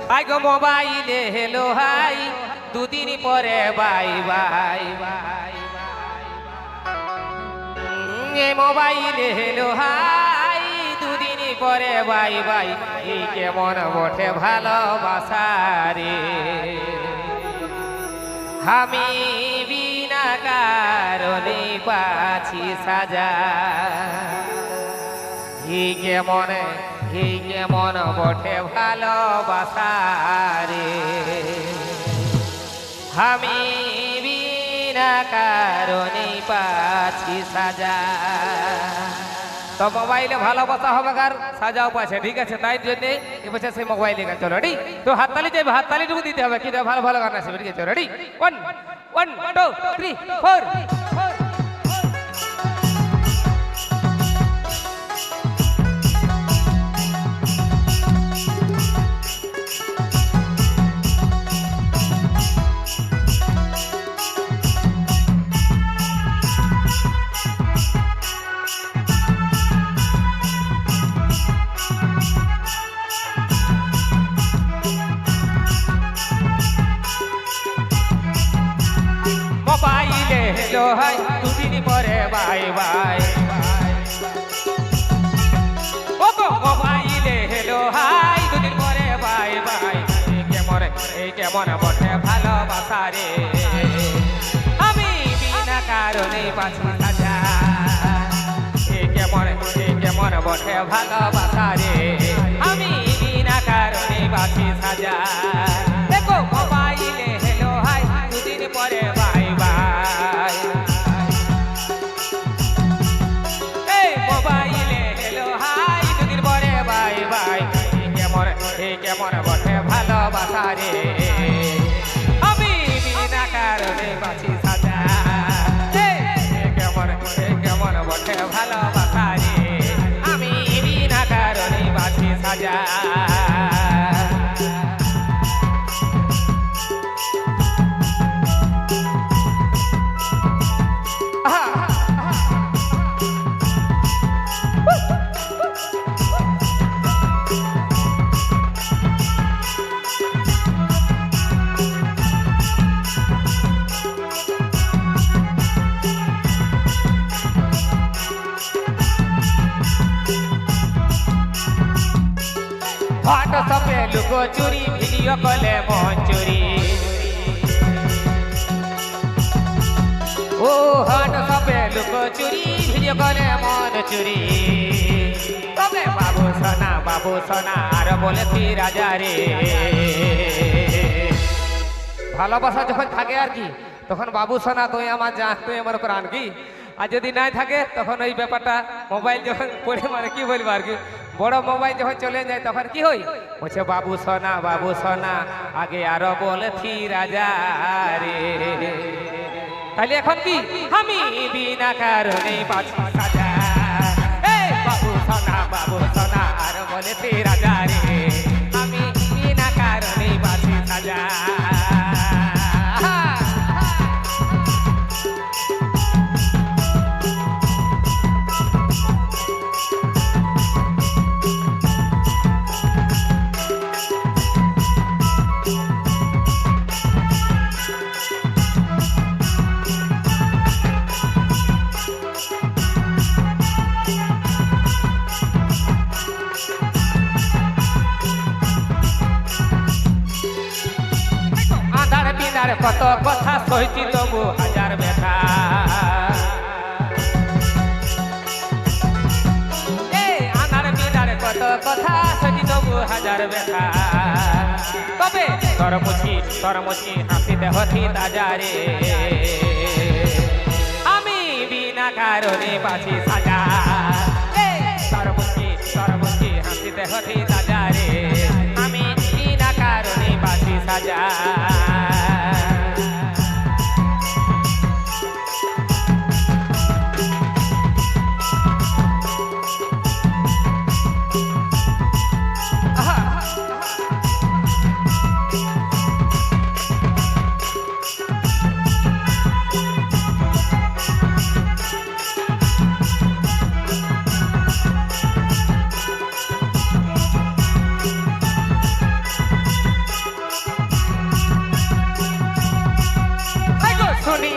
I go মোবাইলে hello high দুদিন পরে বাই বাই বাই এ মোবাইলে হেলো হাই দুদিন পরে বাই বাই এই কেমন বটে ভালোবাসা রে আমি বিনা কারণে পাছি সাজা এই কেমন বটে ভালোবাসা রে আমি বিনা কারণে পাছি সাজা তো মোবাইলে ভালোবাসা হবে আর সাজাও পাচ্ছে ঠিক আছে তাই জন্যে এবছর সেই মোবাইলে গান চলো রেডি তো হাততালি যাবে হাততালিটুকু দিতে হবে কিন্তু ভালো ভালো গান আসবে ঠিক আছে রেডি 1 1 2 3 4 মোবাইলে হেলো হাই দুদিন পরে বাই বাই ও গো মোবাইলে হেলো হাই দুদিন পরে বাই বাই এই কেমন বটে ভালোবাসা রে আমি বিনা কারণে পাছি সাজা এই কেমন বটে ভালোবাসা রে আমি বিনা কারণে পাছি সাজা দেখো মোবাইলে হেলো হাই দুদিন পরে বাই বাই এই মোবাইলে হেলো হাই দুদিন পরে বাই বাই কেমন বটে ভালোবাসা রে আমি বিনা কারণে পাছি সাজা কেমন বটে ভালোবাসা রে আমি বিনা কারণে পাছি সাজা হোয়াটসঅ্যাপে লুকো চুরি ভিডিও কলে মন চুরি ও হোয়াটসঅ্যাপে লুকো চুরি ভিডিও কলে মন চুরি তবে বাবু সোনা আর বলেছি রাজা রে ভালোবাসা যখন থাকে আর কি তখন বাবু সোনা তুই আমার জান তুই আমার প্রাণ কি আর যদি নাই থাকে তখন ওই ব্যাপারটা মোবাইল যখন পড়ে মানে কি বলবো আর কি বড় মোবাইল যখন চলে যায় তখন কি হই বলছে বাবু সোনা আগে আরো বলেছি রাজা রে তাহলে এখন কি আমি বিনা কারণে পাছি সাজা এই বাবু সোনা আর বলেছি রাজা রে আমি বিনা কারণে পাছি সাজা কত কথা সইছি তবু হাজার ব্যথা আনার বিনার কত কথা সইছি তবু হাজার ব্যথা তবে তরমুচি হাসিতে হতি তাজারে আমি বিনা কারণে পাছি সাজা তরমুচি হাসিতে হতি তাজারে আমি বিনা কারণে পাছি সাজা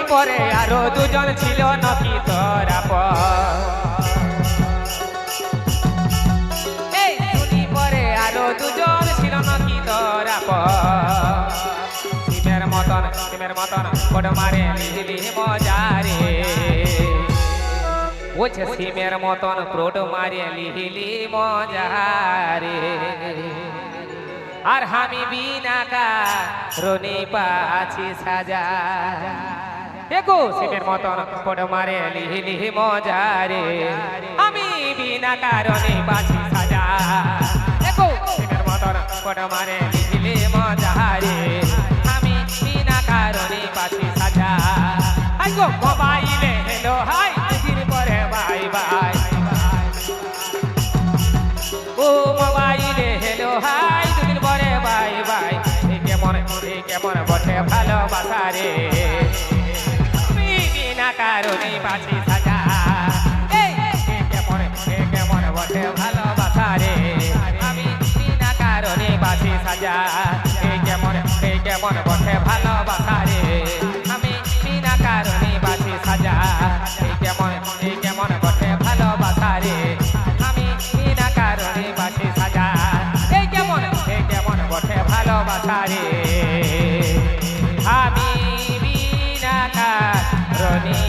পরে আরো দুজন ছিল নাকি তোরা এই শুনি পরে আরো দুজন ছিল নাকি তোরা সিমের মতন ফোট মারে লিহিলি মজারে বলছে সিমের মতন ফোট মারে লিহিলি মজারে আর আমি বিনা কারণে পাছি সাজা দেখো সিমের মতন ফোট মারে লিহিলি মজারে আমি বিনা কারণে পাছি সাজা দেখো সিমের মতন ফোট মারে লিহিলি মজারে আমি বিনা কারণে পাছি সাজা আই গো মোবাইলে হেলো হাই দিন পরে বাই বাই ও মোবাইলে হেলো হাই দুদিন পরে বাই বাই কেমন বটে ভালোবাসা রে বিনা কারণে পাছি সাজা কেমন বটে ভালোবাসা রে আমি বিনা কারণে পাছি সাজা কেমন বটে ভালোবাসা রে আমি বিনা কারণে পাছি সাজা কেমন বটে ভালোবাসা রে আমি বিনা কারণে পাছি সাজা কেমন বটে ভালোবাসা রে আমি বিনা কারণে